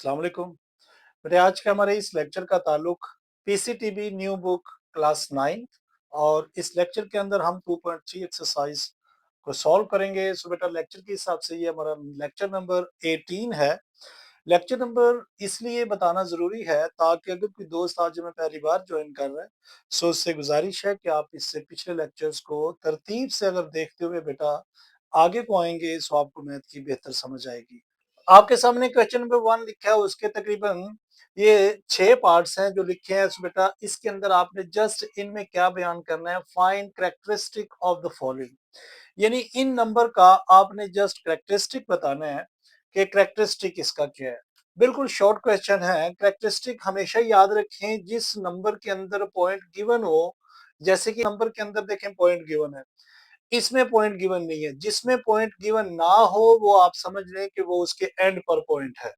अस्सलाम वालेकुम। मेरे आज के हमारे इस लेक्चर का ताल्लुक पीसीटीबी न्यू बुक क्लास 9 और इस लेक्चर के अंदर हम 2.3 एक्सरसाइज को सॉल्व करेंगे। सो बेटा लेक्चर के हिसाब से ये हमारा लेक्चर नंबर 18 है। लेक्चर नंबर इसलिए बताना ज़रूरी है ताकि अगर कोई दोस्त आज हमें पहली बार जॉइन कर रहा है, सो उससे गुज़ारिश है कि आप इससे पिछले लेक्चर्स को तरतीब से अगर देखते हुए बेटा आगे को आएँगे, सो आपको मैथ की बेहतर समझ आएगी। आपके सामने क्वेश्चन नंबर 1 लिखा है, उसके तकरीबन ये 6 पार्ट्स हैं जो लिखे हैं। सो बेटा इसके अंदर आपने जस्ट इनमें क्या बयान करना है, find characteristic of the following, यानी इन नंबर का आपने जस्ट कैरेक्टरिस्टिक बताना है कि कैरेक्टरिस्टिक इसका क्या है। बिल्कुल शॉर्ट क्वेश्चन है। कैरेक्टरिस्टिक हमेशा याद रखें जिस नंबर के अंदर पॉइंट गिवन हो, जैसे कि नंबर के अंदर देखें पॉइंट गिवन है, इसमें पॉइंट गिवन नहीं है। जिसमें पॉइंट गिवन ना हो वो आप समझ लें कि वो उसके एंड पर पॉइंट है।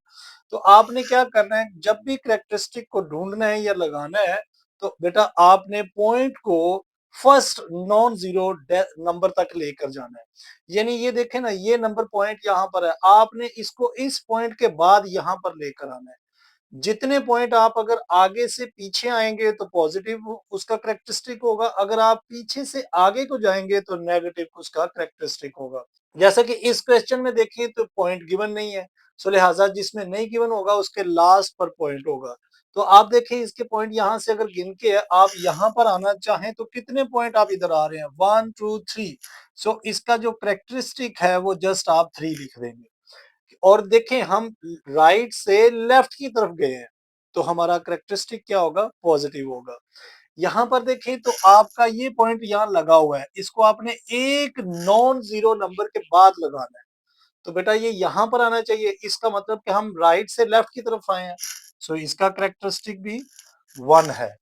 तो आपने क्या करना है, जब भी कैरेक्टरिस्टिक को ढूंढना है या लगाना है तो बेटा आपने पॉइंट को फर्स्ट नॉन जीरो नंबर तक लेकर जाना है। यानी ये देखें ना, ये नंबर पॉइंट यहाँ पर है, आपने इसको इस पॉइंट के बाद यहाँ पर लेकर आना है। जितने पॉइंट आप अगर आगे से पीछे आएंगे तो पॉजिटिव उसका करेक्टरिस्टिक होगा, अगर आप पीछे से आगे को जाएंगे तो नेगेटिव उसका करेक्टरिस्टिक होगा। जैसा कि इस क्वेश्चन में देखें तो पॉइंट गिवन नहीं है, सो लिहाजा जिसमें नहीं गिवन होगा उसके लास्ट पर पॉइंट होगा। तो आप देखें इसके पॉइंट यहाँ से अगर गिन के आप यहाँ पर आना चाहें तो कितने पॉइंट आप इधर आ रहे हैं, 1 2 3। सो इसका जो करेक्टरिस्टिक है वो जस्ट आप 3 लिख देंगे। और देखें हम राइट से लेफ्ट की तरफ गए हैं तो हमारा करेक्टरिस्टिक क्या होगा, पॉजिटिव होगा। यहाँ पर देखें तो आपका ये पॉइंट यहाँ लगा हुआ है, इसको आपने एक नॉन जीरो नंबर के बाद लगाना है। तो बेटा ये यहाँ पर आना चाहिए, इसका मतलब कि हम राइट से लेफ्ट की तरफ आए हैं। सो इसका करेक्टरिस्टिक भी 1 है।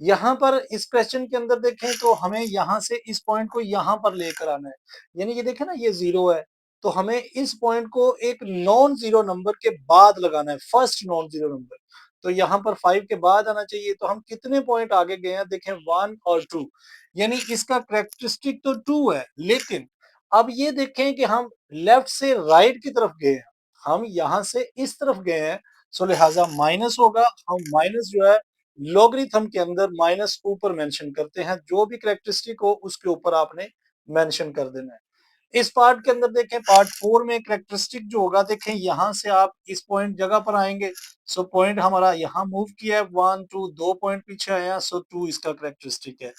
यहाँ पर इस क्वेश्चन के अंदर देखें तो हमें यहाँ से इस पॉइंट को यहाँ पर लेकर आना है, यानी ये देखें ना ये जीरो है, तो हमें इस पॉइंट को एक नॉन जीरो नंबर के बाद लगाना है, फर्स्ट नॉन जीरो नंबर। तो यहाँ पर 5 के बाद आना चाहिए। तो हम कितने पॉइंट आगे गए हैं, देखें 1 और 2, यानी इसका करेक्टरिस्टिक तो 2 है। लेकिन अब ये देखें कि हम लेफ्ट से राइट की तरफ गए हैं, हम यहाँ से इस तरफ गए हैं, सो लिहाजा माइनस होगा। हम माइनस जो है लॉगरिथम के अंदर माइनस ऊपर मेंशन करते हैं, जो भी कैरेक्टरिस्टिक हो उसके ऊपर आपने मेंशन कर देना है। इस पार्ट के अंदर देखें, पार्ट 4 में कैरेक्टरिस्टिक जो होगा, देखें यहां से आप इस पॉइंट जगह पर आएंगे। सो पॉइंट हमारा यहाँ मूव किया है, 1 2 2 पॉइंट पीछे आया, सो 2 इसका कैरेक्टरिस्टिक है।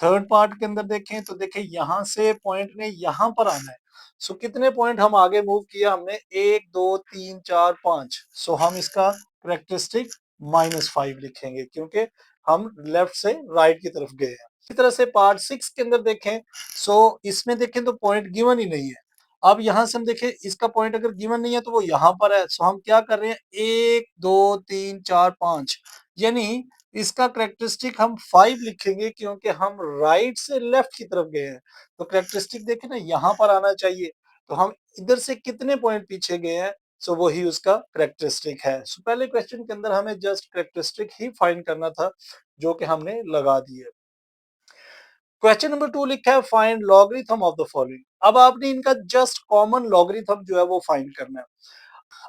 थर्ड पार्ट के अंदर देखें तो देखें यहां से पॉइंट ने यहाँ पर आना है। सो कितने पॉइंट हम आगे मूव किया हमने, 1 2 3 4 5। सो हम इसका कैरेक्टरिस्टिक -5 लिखेंगे क्योंकि हम लेफ्ट से राइट की तरफ गए हैं। इसी तरह से पार्ट 6 के अंदर देखें, सो इसमें देखें तो पॉइंट गिवन ही नहीं है। अब यहां से हम देखें इसका पॉइंट अगर गिवन नहीं है तो वो यहाँ पर है। सो हम क्या कर रहे हैं, 1 2 3 4 5, यानी इसका करेक्टरिस्टिक हम 5 लिखेंगे क्योंकि हम राइट से लेफ्ट की तरफ गए हैं। तो करेक्टरिस्टिक देखें ना यहाँ पर आना चाहिए, तो हम इधर से कितने पॉइंट पीछे गए हैं, सो वही उसका करेक्टरिस्टिक है। सो पहले क्वेश्चन के अंदर हमें जस्ट करेक्टरिस्टिक ही फाइंड करना था, जो कि हमने लगा दिए। क्वेश्चन नंबर 2 लिखा है find logarithm of the following. अब आपने इनका जस्ट कॉमन लॉगरिथम जो है वो फाइंड करना है।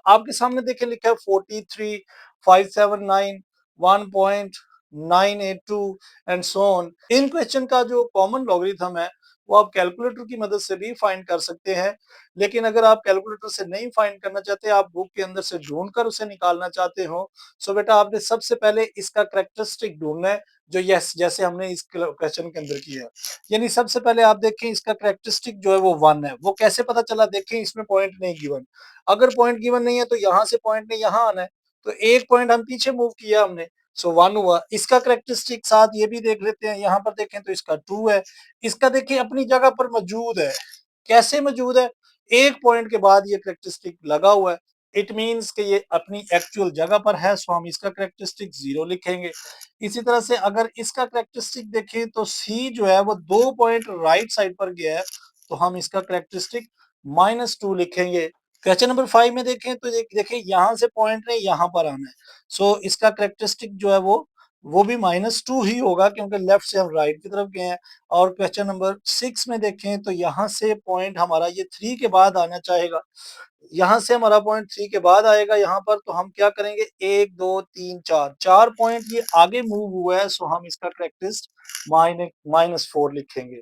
आपके सामने देखे लिखा है 43 579 1.982 and so on. In question का जो कॉमन लॉगरिथम है वो आप कैलकुलेटर की मदद से भी फाइंड कर सकते हैं। लेकिन अगर आप कैलकुलेटर से नहीं फाइंड करना चाहते, आप बुक के अंदर से ढूंढकर उसे निकालना चाहते हो, सो बेटा आपने सबसे पहले इसका करेक्टरिस्टिक ढूंढना है, जो यस जैसे हमने इस क्वेश्चन के अंदर किया। यानी सबसे पहले आप देखें इसका करेक्टरिस्टिक जो है वो 1 है। वो कैसे पता चला, देखें इसमें पॉइंट नहीं गिवन। अगर पॉइंट गिवन नहीं है तो यहाँ से पॉइंट ने यहाँ आना है, तो एक पॉइंट हम पीछे मूव किया हमने, सो 1 हुआ। इसका करेक्टरिस्टिक साथ ये भी देख लेते हैं, यहाँ पर देखें तो इसका 2 है। इसका देखिए अपनी जगह पर मौजूद है। कैसे मौजूद है, एक पॉइंट के बाद ये करेक्टरिस्टिक लगा हुआ है। इट मीन्स कि ये अपनी एक्चुअल जगह पर है, सो हम इसका करेक्टरिस्टिक 0 लिखेंगे। इसी तरह से अगर इसका करेक्टरिस्टिक देखें तो सी जो है वो 2 पॉइंट राइट साइड पर गया है, तो हम इसका करेक्टरिस्टिक -2 लिखेंगे। क्वेश्चन नंबर 5 में देखें तो देखिए यहाँ से पॉइंट ने यहाँ पर आना है, सो इसका करेक्टरिस्टिक जो है वो भी -2 ही होगा क्योंकि लेफ्ट से हम राइट की तरफ गए हैं। और क्वेश्चन नंबर 6 में देखें तो यहाँ से पॉइंट हमारा ये 3 के बाद आना चाहेगा, यहाँ से हमारा पॉइंट 3 के बाद आएगा यहाँ पर, तो हम क्या करेंगे 1, 2, 3, 4, 4 पॉइंट ये आगे मूव हुआ है, सो हम इसका करेक्टरिस्टिक -4 लिखेंगे।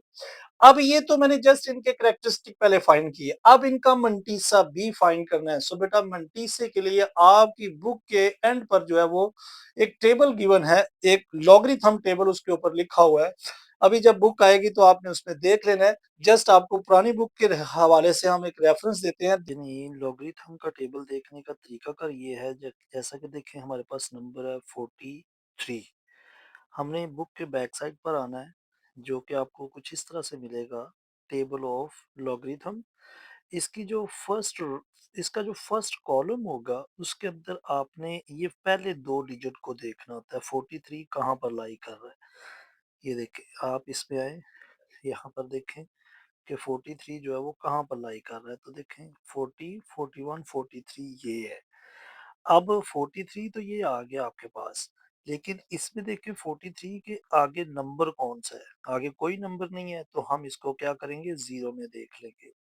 अब ये तो मैंने जस्ट इनके करेक्टरिस्टिक पहले फाइंड किए, अब इनका मंटीसा भी फाइंड करना है। सो बेटा मंटीसे के लिए आपकी बुक के एंड पर जो है वो एक टेबल गिवन है, एक लॉगरिथम टेबल उसके ऊपर लिखा हुआ है। अभी जब बुक आएगी तो आपने उसमें देख लेना है, जस्ट आपको पुरानी बुक के हवाले से हम एक रेफरेंस देते हैं। यानी लॉगरिथम का टेबल देखने का तरीकाकार ये है, जैसा कि देखें हमारे पास नंबर है 43। हमने बुक के बैक साइड पर आना है, जो कि आपको कुछ इस तरह से मिलेगा, टेबल ऑफ लॉगरिथम। इसकी जो फर्स्ट इसका जो फर्स्ट कॉलम होगा उसके अंदर आपने ये पहले दो डिजिट को देखना होता है, 43 कहाँ पर लाई कर रहा है। ये देखें, आप इसमें आए, यहाँ पर देखें कि 43 जो है वो कहाँ पर लाई कर रहा है, तो देखें 40, 41, 43 ये है। अब 43 तो ये आ गया आपके पास, लेकिन इसमें देखें 43 के आगे नंबर कौन सा है, आगे कोई नंबर नहीं है, तो हम इसको क्या करेंगे, जीरो में देख लेंगे।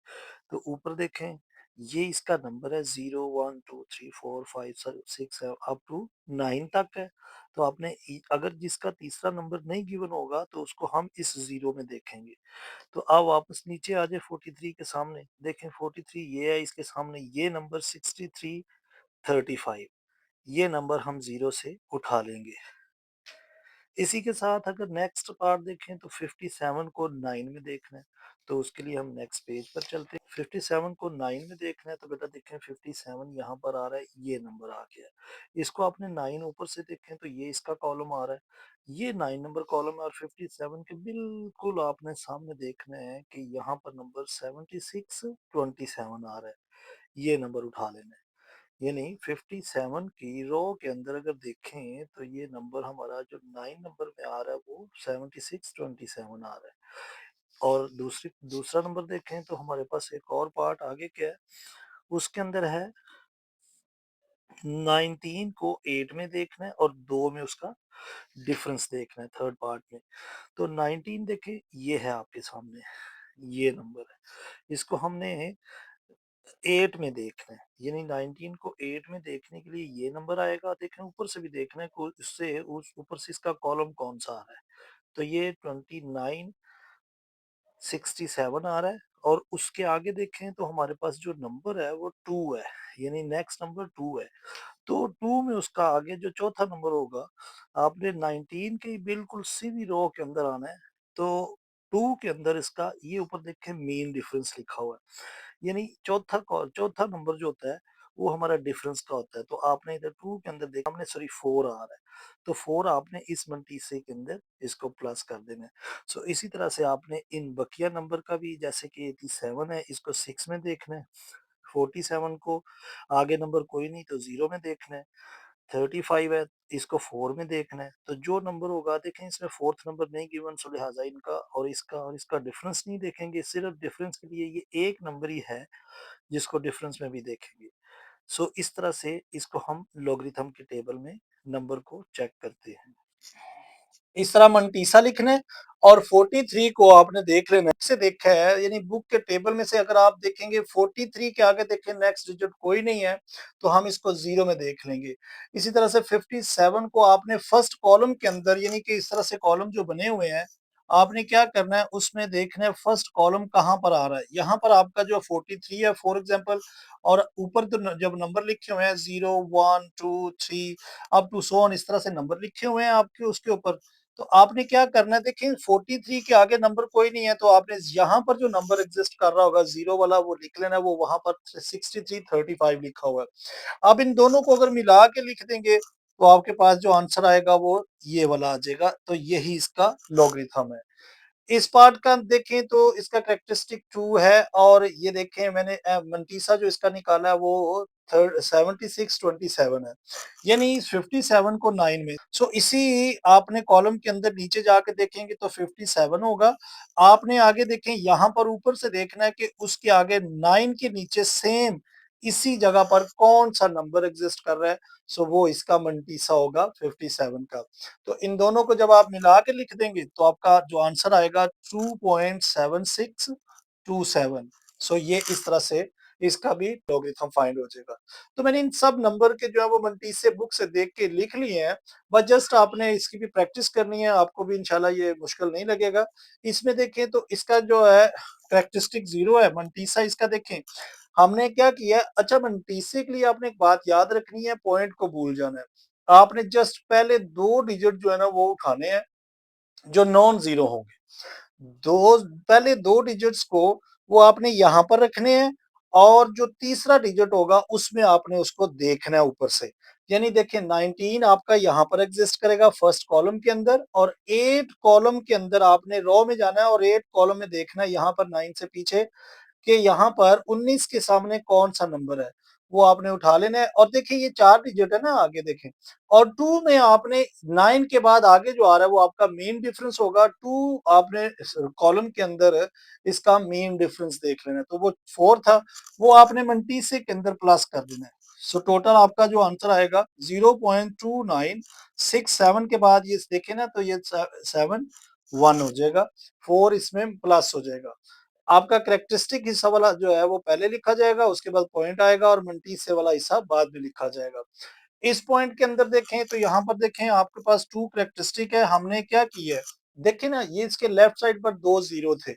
तो ऊपर देखें, ये इसका नंबर है 0, 1, 2, 3, 4, 5, 6, 7 अप टू 9 तक है। तो आपने अगर जिसका तीसरा नंबर नहीं गिवन होगा तो उसको हम इस जीरो में देखेंगे। तो अब वापस नीचे आ जाए 43 के सामने, देखें 43 ये है, इसके सामने ये नंबर 63, 35, ये नंबर हम जीरो से उठा लेंगे। इसी के साथ अगर नेक्स्ट पार्ट देखें तो 57 को 9 में देखना है, तो उसके लिए हम नेक्स्ट पेज पर चलते हैं। 57 को 9 में देखना है, तो बेटा देखें 57 यहाँ पर आ रहा है, ये नंबर आ गया। इसको आपने 9 ऊपर से देखें तो ये इसका कॉलम आ रहा है, ये 9 नंबर कॉलम है, और 57 के बिल्कुल आपने सामने देखना है कि यहाँ पर नंबर 76, 27 आ रहा है, ये नंबर उठा लेना है। यानी 57 की रो के अंदर अगर देखें तो ये नंबर हमारा जो 9 नंबर में आ रहा है वो 76, 27 आ रहा है। और दूसरा नंबर देखें तो हमारे पास एक और पार्ट आगे क्या है, उसके अंदर है 19 को 8 में देखना है और 2 में उसका डिफरेंस देखना है थर्ड पार्ट में। तो 19 देखें, ये है आपके सामने, ये नंबर है, इसको हमने 8 में देखना है, यानी 19 को 8 में देखने के लिए ये नंबर आएगा। देखें ऊपर से भी देखना है को इससे उस ऊपर से इसका कॉलम कौन सा आ रहा है, तो ये 29, 67 आ रहा है। और उसके आगे देखें तो हमारे पास जो नंबर है वो 2 है, यानी नेक्स्ट नंबर 2 है। तो 2 में उसका आगे जो चौथा नंबर होगा, आपने 19 के बिल्कुल सीधी रो के अंदर आना है। तो 2 के अंदर इसका ये ऊपर देखें मेन डिफरेंस लिखा हुआ है, यानी चौथा नंबर जो होता है वो हमारा डिफरेंस का होता है। तो आपने इधर 2 के अंदर देखा, हमने सॉरी 4 आ रहा है, तो 4 आपने इस मल्टीसे के अंदर इसको प्लस कर देना है। सो इसी तरह से आपने इन बकिया नंबर का भी, जैसे कि 87 है, इसको 6 में देखना है। 47 को आगे नंबर कोई नहीं तो जीरो में देखना है। 35 है, इसको 4 में देखना है। तो जो नंबर होगा, देखें इसमें फोर्थ नंबर नहीं गिवन, सो लिहाजा इनका और इसका डिफरेंस नहीं देखेंगे, सिर्फ डिफरेंस के लिए ये एक नंबर ही है जिसको डिफरेंस में भी देखेंगे। सो इस तरह से इसको हम लॉगरिथम के टेबल में नंबर को चेक करते हैं। इस तरह मंटीसा लिखना है और 43 को आपने देख लेना से देखा है, यानी बुक के टेबल में से अगर आप देखेंगे 43 के आगे देखें नेक्स्ट डिजिट कोई नहीं है, तो हम इसको जीरो में देख लेंगे। इसी तरह से 57 को आपने फर्स्ट कॉलम के अंदर, यानी कि इस तरह से कॉलम जो बने हुए हैं, आपने क्या करना है उसमें देखना है फर्स्ट कॉलम कहाँ पर आ रहा है। यहाँ पर आपका जो 43 है फॉर एग्जाम्पल, और ऊपर तो जब नंबर लिखे हुए हैं 0, 1, 2, 3 अप टू सो ऑन, इस तरह से नंबर लिखे हुए हैं आपके उसके ऊपर, तो आपने क्या करना है, देखिए 43 के आगे नंबर कोई नहीं है, तो आपने यहाँ पर जो नंबर एग्जिस्ट कर रहा होगा जीरो वाला वो लिख लेना है, वो वहां पर 63, 35 लिखा हुआ है। अब इन दोनों को अगर मिला के लिख देंगे तो आपके पास जो आंसर आएगा वो ये वाला आ जाएगा, तो यही इसका लॉगरिथम है। इस पार्ट का देखें तो इसका कैरेक्टरिस्टिक 2 है, और ये देखें मैंने मंटीसा जो इसका निकाला है वो 76, 27 है, यानी 57 को 9 में, सो इसी आपने कॉलम के अंदर नीचे जाके देखेंगे तो 57 होगा। आपने आगे देखें यहाँ पर ऊपर से देखना है कि उसके आगे 9 के नीचे सेम इसी जगह पर कौन सा नंबर एग्जिस्ट कर रहा है, सो वो इसका मंटीसा होगा 57 का। तो इन दोनों को जब आप मिला के लिख देंगे तो आपका जो आंसर आएगा 2.7627। सो ये इस तरह से इसका भी लॉगरिथम फाइंड हो जाएगा। तो मैंने इन सब नंबर के जो है वो मंटीसे बुक से देख के लिख लिए हैं, बस जस्ट आपने इसकी भी प्रैक्टिस करनी है, आपको भी इंशाल्लाह ये मुश्किल नहीं लगेगा। इसमें देखें तो इसका जो है कैरेक्टरिस्टिक 0 है, मंटीसा इसका देखें। हमने क्या किया, अच्छा मंटीसे के लिए आपने एक बात याद रखनी है, पॉइंट को भूल जाना है। आपने जस्ट पहले 2 डिजिट जो है ना वो उठाने हैं, जो नॉन ज़ीरो होंगे। दो पहले 2 डिजिट्स को वो आपने यहाँ पर रखने हैं और जो तीसरा डिजिट होगा उसमें आपने उसको देखना है ऊपर से। यानी देखिए 19 आपका यहाँ पर एग्जिस्ट करेगा फर्स्ट कॉलम के अंदर और 8 कॉलम के अंदर आपने रो में जाना है और 8 कॉलम में देखना है यहाँ पर 9 से पीछे कि यहाँ पर 19 के सामने कौन सा नंबर है, वो आपने उठा लेना है। और देखिए ये 4 डिजिट है ना आगे देखें, और 2 में आपने 9 के बाद आगे जो आ रहा है वो आपका मीन डिफरेंस होगा। 2 आपने कॉलम के अंदर इसका मीन डिफरेंस देख लेना है, तो वो 4 था, वो आपने मंटीसे के अंदर प्लस कर देना है। सो टोटल आपका जो आंसर आएगा 0.2967 के बाद ये देखें ना तो ये 7 1 हो जाएगा, 4 इसमें प्लस हो जाएगा। आपका कैरेक्टरिस्टिक हिस्सा वाला जो है वो पहले लिखा जाएगा, उसके बाद पॉइंट आएगा और मंटीसे वाला हिस्सा बाद में लिखा जाएगा। इस पॉइंट के अंदर देखें तो यहाँ पर देखें आपके पास 2 कैरेक्टरिस्टिक है, हमने क्या किया है, देखिए ना ये इसके लेफ्ट साइड पर 2 जीरो थे,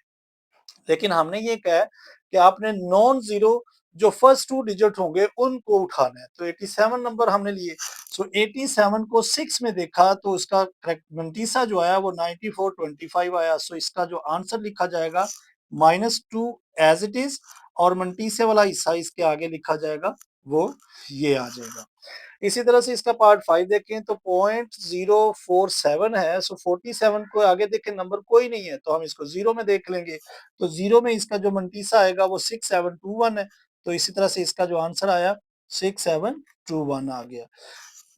लेकिन हमने ये कहा है कि आपने नॉन जीरो जो फर्स्ट 2 डिजिट होंगे उनको उठाना है, तो 87 नंबर हमने लिए। सो 87 को 6 में देखा तो उसका मंटीसा जो आया वो 9425 आया। सो इसका जो आंसर लिखा जाएगा -2 एज इट इज, और मंटीसे वाला हिस्सा इसके आगे लिखा जाएगा वो ये आ जाएगा। इसी तरह से इसका पार्ट 5 देखें तो 0.047 है, सो 47 को आगे देखें नंबर कोई नहीं है तो हम इसको 0 में देख लेंगे, तो 0 में इसका जो मंटीसा आएगा वो 6721 है, तो इसी तरह से इसका जो आंसर आया 6721 आ गया।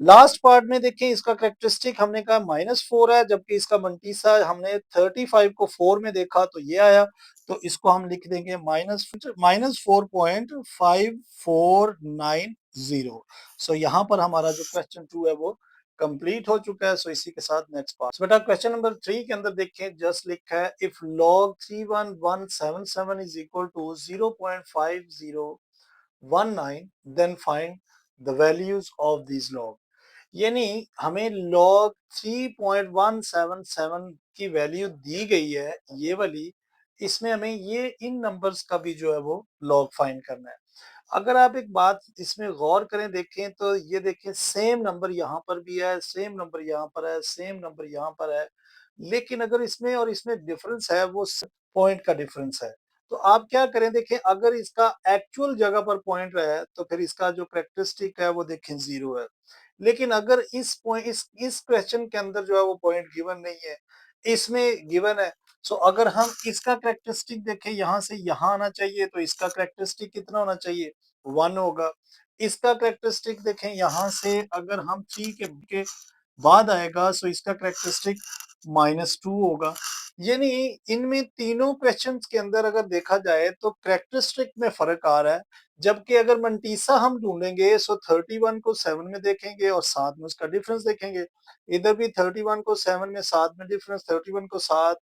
लास्ट पार्ट में देखें इसका कैरेक्टरिस्टिक हमने कहा -4 है, जबकि इसका मंटीसा हमने 35 को 4 में देखा तो ये आया, तो इसको हम लिख देंगे -4.5490। सो यहाँ पर हमारा जो क्वेश्चन 2 है वो कंप्लीट हो चुका है। सो इसी के साथ नेक्स्ट पार्ट बेटा क्वेश्चन नंबर 3 के अंदर देखें, जस्ट लिखा है if log 31177 is equal to 0.5019 then find the values of this log. यानी हमें log 3.177 की वैल्यू दी गई है ये वाली, इसमें हमें ये इन नंबर्स का भी जो है वो लॉग फाइंड करना है। अगर आप एक बात इसमें गौर करें देखें तो ये देखें सेम नंबर यहाँ पर भी है, सेम नंबर यहाँ पर है, सेम नंबर यहाँ पर है, लेकिन अगर इसमें और इसमें डिफरेंस है वो पॉइंट का डिफरेंस है। तो आप क्या करें देखें, अगर इसका एक्चुअल जगह पर पॉइंट है तो फिर इसका जो कैरेक्टरिस्टिक है वो देखें 0 है। लेकिन अगर इस पॉइंट इस क्वेश्चन के अंदर जो है वो पॉइंट गिवन नहीं है, इसमें गिवन है। सो अगर हम इसका कैरेक्टरिस्टिक देखें यहाँ से यहाँ आना चाहिए, तो इसका कैरेक्टरिस्टिक कितना होना चाहिए 1 होगा। इसका कैरेक्टरिस्टिक देखें यहाँ से अगर हम 3 के बाद आएगा, सो इसका कैरेक्टरिस्टिक -2 होगा। यानी इनमें तीनों क्वेश्चंस के अंदर अगर देखा जाए तो कैरेक्टरिस्टिक में फर्क आ रहा है, जबकि अगर मंटीसा हम ढूंढेंगे सो 31 को 7 में देखेंगे और 7 में उसका डिफरेंस देखेंगे। इधर भी 31 को 7 में, 7 में डिफरेंस, 31 को 7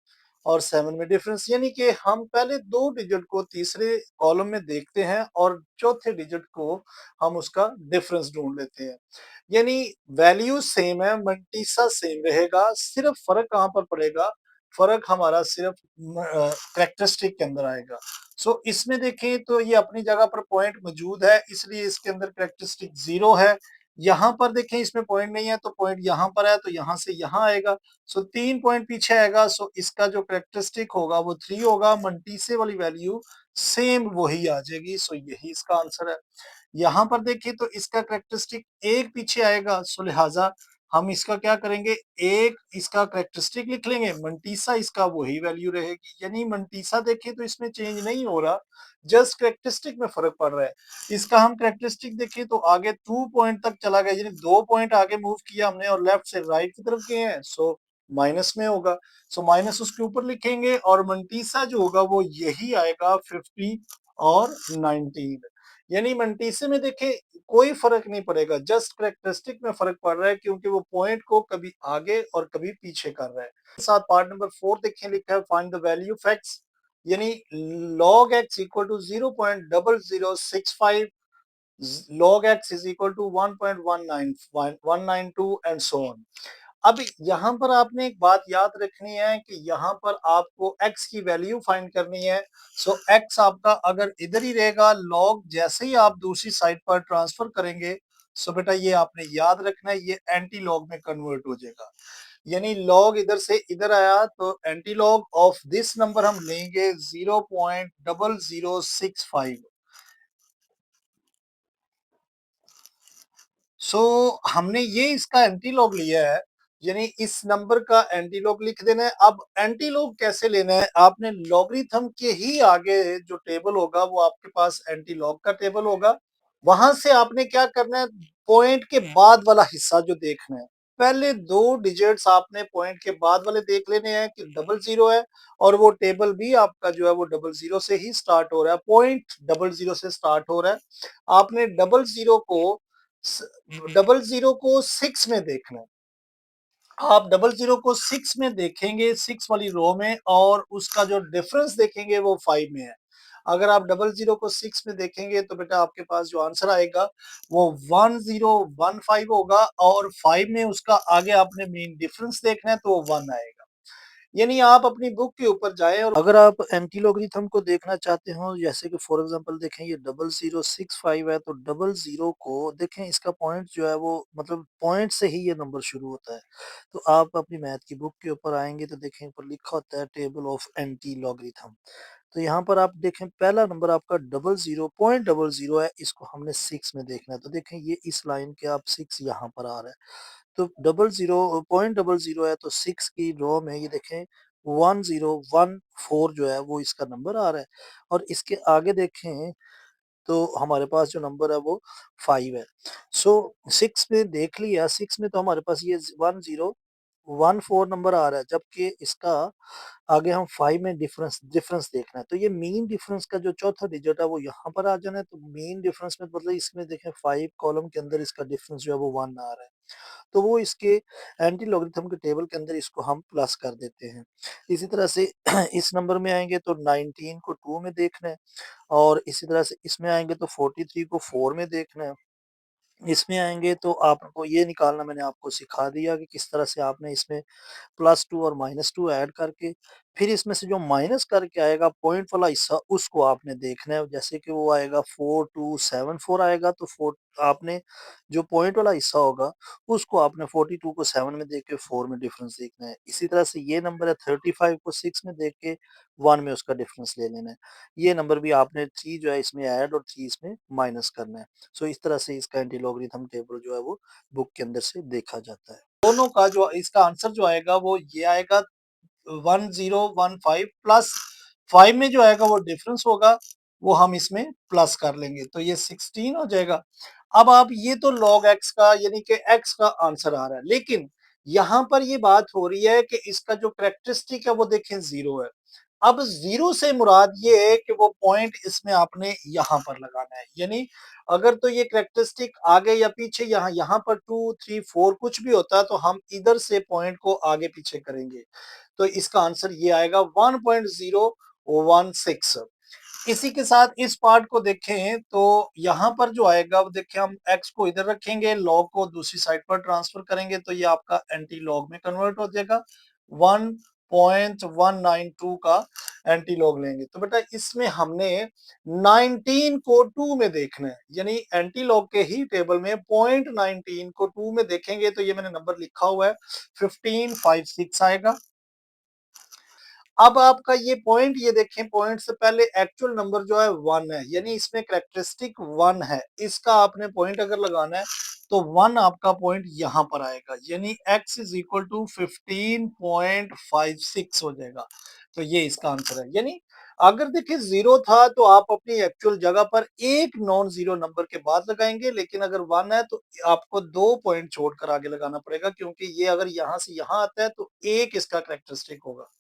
और 7 में डिफरेंस, यानी कि हम पहले 2 डिजिट को तीसरे कॉलम में देखते हैं और चौथे डिजिट को हम उसका डिफरेंस ढूंढ लेते हैं। यानी वैल्यू सेम है, मल्टीसा सेम रहेगा, सिर्फ फर्क कहाँ पर पड़ेगा, फर्क हमारा सिर्फ कैरेक्टरिस्टिक के अंदर आएगा। सो इसमें देखें तो ये अपनी जगह पर पॉइंट मौजूद है, इसलिए इसके अंदर कैरेक्टरिस्टिक 0 है। यहाँ पर देखें इसमें पॉइंट नहीं है तो पॉइंट यहाँ पर है, तो यहाँ से यहाँ आएगा। सो 3 पॉइंट पीछे आएगा, सो इसका जो कैरेक्टरिस्टिक होगा वो 3 होगा, मंटीसे वाली वैल्यू सेम वही आ जाएगी। सो यही इसका आंसर है। यहाँ पर देखिए तो इसका कैरेक्टरिस्टिक एक पीछे आएगा, सो लिहाजा हम इसका क्या करेंगे, एक इसका कैरेक्टरिस्टिक लिख लेंगे, मंटीसा इसका वही वैल्यू रहेगी। यानी मंटीसा देखें तो इसमें चेंज नहीं हो रहा, जस्ट कैरेक्टरिस्टिक में फर्क पड़ रहा है। इसका हम कैरेक्टरिस्टिक देखें तो आगे 2 पॉइंट तक चला गया, यानी 2 पॉइंट आगे मूव किया हमने और लेफ्ट से राइट की तरफ गए हैं, सो माइनस में होगा। सो माइनस उसके ऊपर लिखेंगे और मंटीसा जो होगा वो यही आएगा 50 और 19। यानी मंटीसे में देखें कोई फर्क नहीं पड़ेगा, जस्ट कैरेक्टरिस्टिक में फर्क पड़ रहा है क्योंकि वो पॉइंट को कभी आगे और कभी पीछे कर रहा है। साथ पार्ट नंबर 4 देखें, लिखा है find the value of x. यानी log x equal to 0.0065, log x is equal to 1.192 and so on. अब यहाँ पर आपने एक बात याद रखनी है कि यहाँ पर आपको x की वैल्यू फाइंड करनी है। सो x आपका अगर इधर ही रहेगा, log जैसे ही आप दूसरी साइड पर ट्रांसफर करेंगे, सो बेटा ये आपने याद रखना है, ये एंटी लॉग में कन्वर्ट हो जाएगा। यानी log इधर से इधर आया तो anti log of this number हम लेंगे 0.0065। सो हमने ये इसका एंटीलॉग लिया है, यानी इस नंबर का एंटीलॉग लिख देना है। अब एंटीलॉग कैसे लेना है, आपने लॉगरिथम के ही आगे जो टेबल होगा वो आपके पास एंटीलॉग का टेबल होगा, वहां से आपने क्या करना है, पॉइंट के बाद वाला हिस्सा जो देखना है, पहले दो डिजिट्स आपने पॉइंट के बाद वाले देख लेने हैं कि 00 है, और वो टेबल भी आपका जो है वो 00 से ही स्टार्ट हो रहा है, पॉइंट 00 से स्टार्ट हो रहा है। आपने 00 को 6 में देखना है। आप 00 को 6 में देखेंगे, 6 वाली रो में, और उसका जो डिफरेंस देखेंगे वो 5 में है। अगर आप 00 को 6 में देखेंगे तो बेटा आपके पास जो आंसर आएगा वो 1015 होगा, और 5 में उसका आगे आपने मेन डिफरेंस देखना है तो वो 1 आएगा। यानी आप अपनी बुक के ऊपर जाए, और अगर आप एंटी लॉगरिथम को देखना चाहते हो, जैसे कि फॉर एग्जांपल देखें ये 0065 है, तो 00 को देखें, इसका पॉइंट जो है वो मतलब पॉइंट से ही ये नंबर शुरू होता है। तो आप अपनी मैथ की बुक के ऊपर आएंगे तो देखें ऊपर लिखा होता है टेबल ऑफ एंटी लॉगरिथम। तो यहाँ पर आप देखें पहला नंबर आपका 00.00 है, इसको हमने 6 में देखना है। तो देखें ये इस लाइन के आप 6 यहाँ पर आ रहा है, तो 00.00 है, तो 6 की रो में ये देखें 1014 जो है वो इसका नंबर आ रहा है, और इसके आगे देखें तो हमारे पास जो नंबर है वो 5 है। सो 6 में देख लिया, 6 में तो हमारे पास ये 1014 नंबर आ रहा है, जबकि इसका आगे हम 5 में डिफरेंस डिफरेंस देखना है। तो ये मीन डिफरेंस का जो चौथा डिजिट है वो यहाँ पर आ जाना है। तो मीन डिफरेंस में मतलब इसमें देखें 5 कॉलम के अंदर इसका डिफरेंस जो है वो 1 आ रहा है। तो वो इसके एंटी लॉगरिथम के टेबल के अंदर इसको हम प्लस कर देते हैं। इसी तरह से इस नंबर में आएँगे तो 19 को 2 में देखना है, और इसी तरह से इसमें आएँगे तो 43 को 4 में देखना है। इसमें आएँगे तो आपको ये निकालना मैंने आपको सिखा दिया कि किस तरह से आपने इसमें +2 और -2 ऐड करके, फिर इसमें से जो माइनस करके आएगा पॉइंट वाला हिस्सा उसको आपने देखना है। जैसे कि वो आएगा 4274 आएगा, तो फोर आपने जो पॉइंट वाला हिस्सा होगा उसको आपने 42 को 7 में देख के 4 में डिफरेंस देखना है। इसी तरह से ये नंबर है 35 को 6 में देख के 1 में उसका डिफरेंस ले लेना है। ये नंबर भी आपने 3 जो है इसमें ऐड और 3 इसमें माइनस करना है। सो इस तरह से इसका एंटी लॉगरिथम टेबल जो है वो बुक के अंदर से देखा जाता है। दोनों का जो इसका आंसर जो आएगा वो ये आएगा 1015 प्लस 5 में जो आएगा वो डिफरेंस होगा, वो हम इसमें प्लस कर लेंगे तो ये 16 हो जाएगा। अब आप ये तो log x का यानी कि x का आंसर आ रहा है, लेकिन यहाँ पर ये बात हो रही है कि इसका जो करेक्टरिस्टिक है वो देखें 0 है। अब 0 से मुराद ये है कि वो पॉइंट इसमें आपने यहाँ पर लगाना है, यानी अगर तो ये करेक्टरिस्टिक आगे या पीछे, यहाँ पर 2 3 4 कुछ भी होता है तो हम इधर से पॉइंट को आगे पीछे करेंगे, तो इसका आंसर ये आएगा 1.016। इसी के साथ इस पार्ट को देखें तो यहाँ पर जो आएगा वो देखें, हम x को इधर रखेंगे, log को दूसरी साइड पर ट्रांसफर करेंगे तो ये आपका एंटी लॉग में कन्वर्ट हो जाएगा। 1.192 का एंटी लॉग लेंगे तो बेटा इसमें हमने 19 को 2 में देखना है, यानी एंटी लॉग के ही टेबल में पॉइंट 19 को 2 में देखेंगे तो ये मैंने नंबर लिखा हुआ है 1556 आएगा। अब आपका ये पॉइंट, ये देखें पॉइंट से पहले एक्चुअल नंबर जो है 1 है, यानी इसमें करेक्टरिस्टिक 1 है, इसका आपने पॉइंट अगर लगाना है तो 1 आपका पॉइंट यहाँ पर आएगा, यानी x इज इक्वल टू 15.56 हो जाएगा। तो ये इसका आंसर है। यानी अगर देखिए 0 था तो आप अपनी एक्चुअल जगह पर एक नॉन जीरो नंबर के बाद लगाएंगे, लेकिन अगर 1 है तो आपको 2 पॉइंट छोड़कर आगे लगाना पड़ेगा, क्योंकि ये अगर यहाँ से यहाँ आता है तो एक इसका करेक्टरिस्टिक होगा।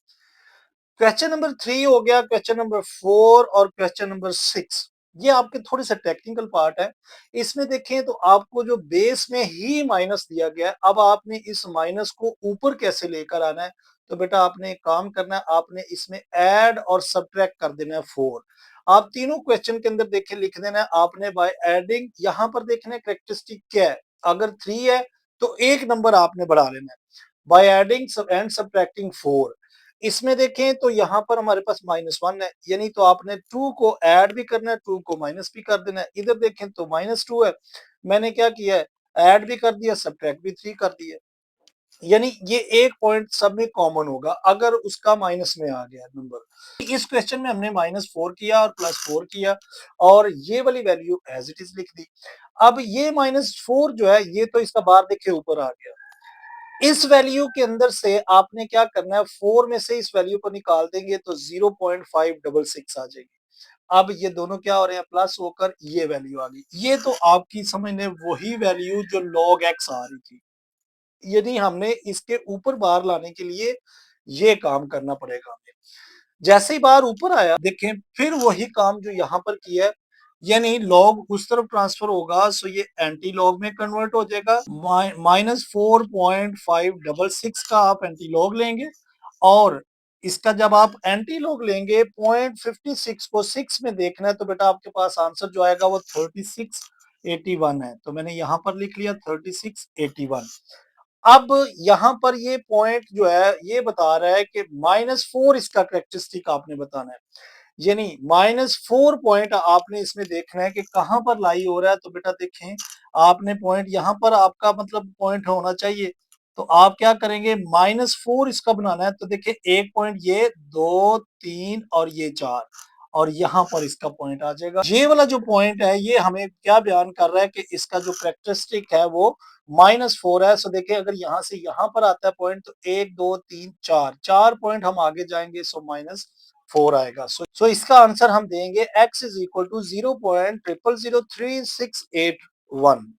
क्वेश्चन नंबर 3 हो गया, क्वेश्चन नंबर 4 और क्वेश्चन नंबर 6, ये आपके थोड़े से टेक्निकल पार्ट है। इसमें देखें तो आपको जो बेस में ही माइनस दिया गया है, अब आपने इस माइनस को ऊपर कैसे लेकर आना है, तो बेटा आपने एक काम करना है, आपने इसमें ऐड और सब्ट्रैक्ट कर देना है 4। आप तीनों क्वेश्चन के अंदर देखें लिख देना है आपने बाय एडिंग, यहाँ पर देखना है कैरेक्टरिस्टिक क्या है, अगर 3 है तो एक नंबर आपने बढ़ा लेना है बाय एडिंग एंड सब्ट्रैक्टिंग 4। इसमें देखें तो यहाँ पर हमारे पास -1 है, यानी तो आपने 2 को ऐड भी करना है, 2 को माइनस भी कर देना है। इधर देखें तो -2 है, मैंने क्या किया है, ऐड भी कर दिया, सब्ट्रैक्ट भी 3 कर दिया, यानी ये एक पॉइंट सब में कॉमन होगा अगर उसका माइनस में आ गया नंबर। इस क्वेश्चन में हमने -4 किया और +4 किया और ये वाली वैल्यू एज इट इज लिख दी। अब ये -4 जो है ये तो इसका बार देखिए ऊपर आ गया, इस वैल्यू के अंदर से आपने क्या करना है, 4 में से इस वैल्यू को निकाल देंगे तो 0.566 आ जाएगी। अब ये दोनों क्या हो रहे हैं, प्लस होकर ये वैल्यू आ गई। ये तो आपकी समझने वही वैल्यू जो log x आ रही थी, यदि हमने इसके ऊपर बार लाने के लिए ये काम करना पड़ेगा हमें। जैसे ही बार ऊपर आया देखें फिर वही काम जो यहाँ पर किया है, यानी लॉग उस तरफ ट्रांसफर होगा, सो ये एंटी लॉग में कन्वर्ट हो जाएगा। -4.566 का आप एंटी लॉग लेंगे और इसका जब आप एंटी लॉग लेंगे 0.56 को 6 में देखना है तो बेटा आपके पास आंसर जो आएगा वो 3681 है। तो मैंने यहाँ पर लिख लिया 3681। अब यहाँ पर ये पॉइंट जो है ये बता रहा है कि -4 इसका कैरेक्टरिस्टिक आपने बताना है, यानी -4 पॉइंट आपने इसमें देखना है कि कहां पर लाई हो रहा है। तो बेटा देखें आपने पॉइंट यहाँ पर आपका मतलब पॉइंट होना चाहिए, तो आप क्या करेंगे, -4 इसका बनाना है। तो देखिए एक पॉइंट ये 2 3 और ये 4 और यहाँ पर इसका पॉइंट आ जाएगा। ये वाला जो पॉइंट है ये हमें क्या बयान कर रहा है कि इसका जो कैरेक्टरिस्टिक है वो -4 है। सो देखिए अगर यहाँ से यहाँ पर आता है पॉइंट तो 1 2 3 4 4 पॉइंट हम आगे जाएंगे, सो -4 आएगा। सो इसका आंसर हम देंगे x इज इक्वल टू 0.000368 1।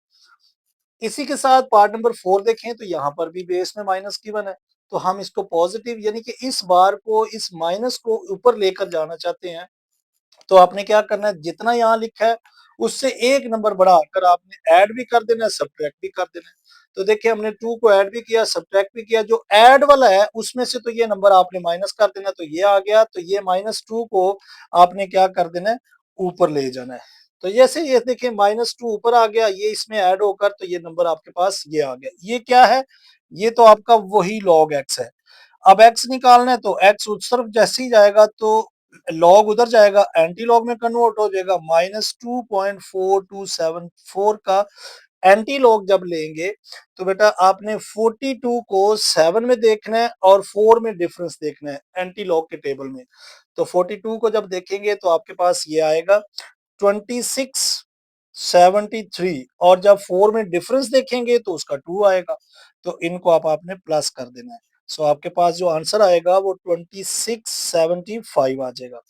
इसी के साथ पार्ट नंबर 4 देखें तो यहाँ पर भी बेस में माइनस गिवन है, तो हम इसको पॉजिटिव यानी कि इस बार को इस माइनस को ऊपर लेकर जाना चाहते हैं। तो आपने क्या करना है, जितना यहाँ लिखा है उससे एक नंबर बढ़ाकर आपने ऐड भी कर देना है, सब्ट्रैक्ट भी कर देना है। तो देखिए हमने 2 को ऐड भी किया, सब्ट्रैक्ट भी किया, जो ऐड वाला है उसमें से तो ये नंबर आपने माइनस कर देना, तो ये आ गया। तो ये -2 को आपने क्या कर देना है, ऊपर ले जाना है। तो जैसे ये देखिए -2 ऊपर आ गया, ये इसमें ऐड होकर तो ये नंबर आपके पास ये आ गया। ये क्या है, ये तो आपका वही log x है। अब x निकालना है तो x उस तरफ जैसे ही जाएगा तो लॉग उधर जाएगा, एंटी लॉग में कन्वर्ट हो जाएगा। -2.4274 का एंटी लॉग जब लेंगे तो बेटा आपने 42 को 7 में देखना है और 4 में डिफरेंस देखना है एंटी लॉग के टेबल में। तो 42 को जब देखेंगे तो आपके पास ये आएगा 2673 और जब 4 में डिफरेंस देखेंगे तो उसका 2 आएगा। तो इनको आपने प्लस कर देना है। सो आपके पास जो आंसर आएगा वो 2675 आ जाएगा।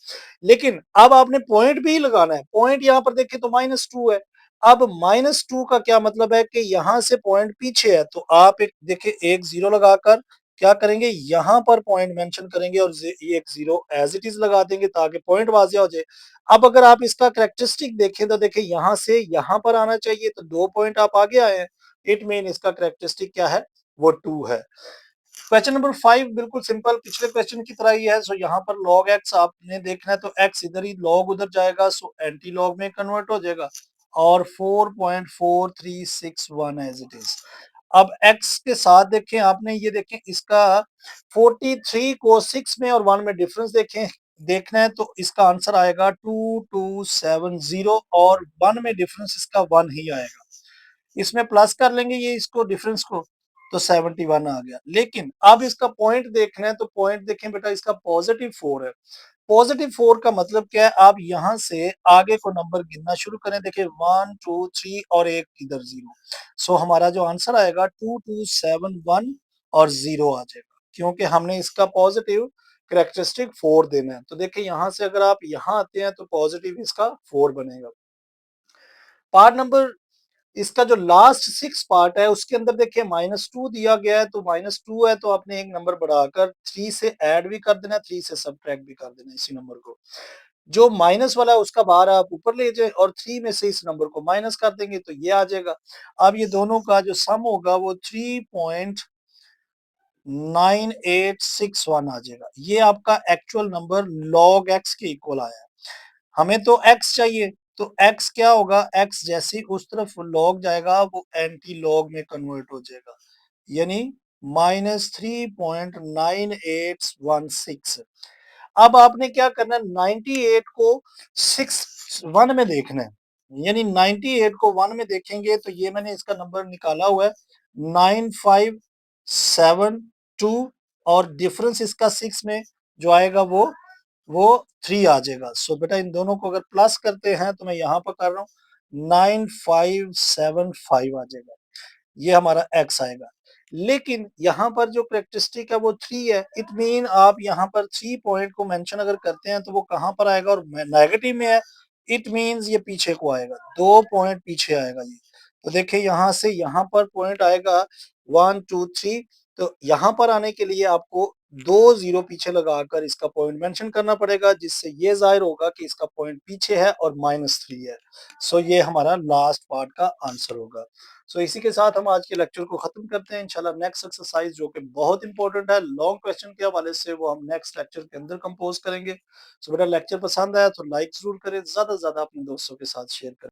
लेकिन अब आपने पॉइंट भी लगाना है, पॉइंट यहाँ पर देखें तो -2 है। अब -2 का क्या मतलब है कि यहाँ से पॉइंट पीछे है, तो आप एक देखिए एक जीरो लगाकर क्या करेंगे, यहाँ पर पॉइंट मेंशन करेंगे और ये एक जीरो एज इट इज लगा देंगे ताकि पॉइंट वाजिया हो जाए। अब अगर आप इसका कैरेक्टरिस्टिक देखें तो देखिए यहाँ से यहाँ पर आना चाहिए, तो 2 पॉइंट आप आगे आए हैं, इट मीन इसका कैरेक्टरिस्टिक क्या है, वो 2 है। क्वेश्चन नंबर 5 बिल्कुल सिंपल पिछले क्वेश्चन की तरह ही है। सो यहाँ पर log x आपने देखना है तो x इधर ही log उधर जाएगा, सो एंटी लॉग में कन्वर्ट हो जाएगा और 4.4361 एज इट इज। अब x के साथ देखें आपने, ये देखें इसका 43 को 6 में और 1 में डिफरेंस देखें देखना है तो इसका आंसर आएगा 2270 और 1 में डिफरेंस इसका 1 ही आएगा। इसमें प्लस कर लेंगे ये इसको डिफरेंस को, तो 71 आ गया। लेकिन अब इसका पॉइंट देखना है तो पॉइंट देखें बेटा इसका +4 है। +4 का मतलब क्या है, आप यहाँ से आगे को नंबर गिनना शुरू करें। देखिए 1 2 3 और एक इधर 0। सो हमारा जो आंसर आएगा 2271 और 0 आ जाएगा, क्योंकि हमने इसका पॉजिटिव कैरेक्टरिस्टिक 4 देना है। तो देखिए यहाँ से अगर आप यहाँ आते हैं तो पॉजिटिव इसका 4 बनेगा। पार्ट नंबर इसका जो लास्ट 6 पार्ट है उसके अंदर देखिए -2 दिया गया है, तो -2 है तो आपने एक नंबर बढ़ाकर 3 से ऐड भी कर देना, 3 से सब्ट्रैक्ट भी कर देना इसी नंबर को। जो माइनस वाला है उसका बार आप ऊपर ले जाए और 3 में से इस नंबर को माइनस कर देंगे तो ये आ जाएगा। अब ये दोनों का जो सम होगा वो 9861 आ जाएगा। ये आपका एक्चुअल नंबर log x के इक्वल आया है। हमें तो x चाहिए, तो x क्या होगा, x जैसे ही उस तरफ log जाएगा वो एंटी लॉग में कन्वर्ट हो जाएगा, यानी -3.9816। अब आपने क्या करना है, 98 को 1 में देखना है, यानी 98 को 1 में देखेंगे तो ये मैंने इसका नंबर निकाला हुआ है 9572, और डिफरेंस इसका 6 में जो आएगा वो 3 आ जाएगा। सो बेटा इन दोनों को अगर प्लस करते हैं तो मैं यहाँ पर कर रहा हूँ 9575 आ जाएगा, ये हमारा x आएगा। लेकिन यहाँ पर जो करेक्टरिस्टिक है वो 3 है, इट मीन आप यहाँ पर 3 पॉइंट को मेंशन अगर करते हैं तो वो कहाँ पर आएगा, और नेगेटिव में है, इट मीन्स ये पीछे को आएगा, 2 पॉइंट पीछे आएगा ये। तो देखिए यहाँ से यहाँ पर पॉइंट आएगा 1 2 3, तो यहाँ पर आने के लिए आपको 2 जीरो पीछे लगाकर इसका पॉइंट मेंशन करना पड़ेगा, जिससे ये जाहिर होगा कि इसका पॉइंट पीछे है और -3 है। सो ये हमारा लास्ट पार्ट का आंसर होगा। सो इसी के साथ हम आज के लेक्चर को खत्म करते हैं। इंशाल्लाह नेक्स्ट एक्सरसाइज जो कि बहुत इंपॉर्टेंट है लॉन्ग क्वेश्चन के हवाले से, वो हम नेक्स्ट लेक्चर के अंदर कंपोज करेंगे। सो बेटा लेक्चर पसंद आया तो लाइक जरूर करें, ज्यादा से ज्यादा अपने दोस्तों के साथ शेयर करें।